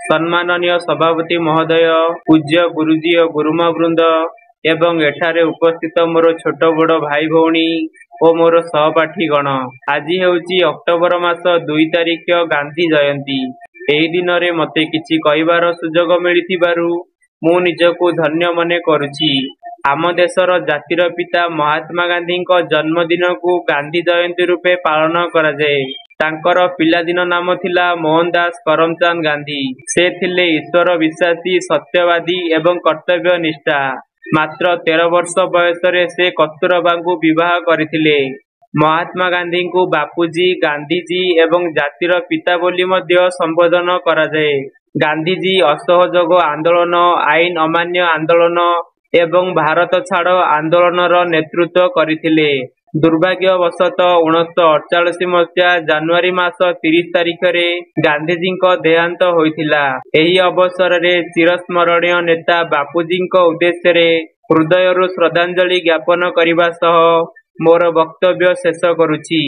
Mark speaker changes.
Speaker 1: सम्माननीय सभापति महोदय, पूज्य गुरुजी और गुरुमा वृंद एवं एठारे उपस्थित मोर छोट बड़ भाई भौणी और मोर सहपाठीगण, आज हेउची अक्टोबर मास 2 तारिख गांधी जयंती। एही दिन रे मते किछि कहिबार सुजोग मिलिथिबारु मु निजको धन्य मने करुछि। आम देशर जातिर पिता महात्मा गांधी जन्मदिन को गांधी जयंती रूपे पालन करा जाए। तांकर पिलादिन नाम थिला मोहनदास करमचंद गांधी। से थिले ईश्वर विश्वासी, सत्यवादी एवं कर्तव्य निष्ठा। मात्र 13 वर्ष बयस रे से कस्तूरबा को विवाह करथिले। महात्मा गांधी को बापूजी, गांधीजी एवं जातिर पिता बोली मध्य संबोधन करा जाए। गांधीजी असहयोग आंदोलन, आईन अमान्य आंदोलन एवं भारत छाड़ आंदोलन नेतृत्व करथिले। दुर्भाग्यवशत 1948 मसीहा जानुआरी मास 30 तारिख रे गांधीजी देहांत होइथिला। एही अवसर रे चिरस्मरणीय नेता बापूजी उद्देश्य रे हृदयरु श्रद्धांजलि ज्ञापन करने सह मोर वक्तव्य शेष करुछि।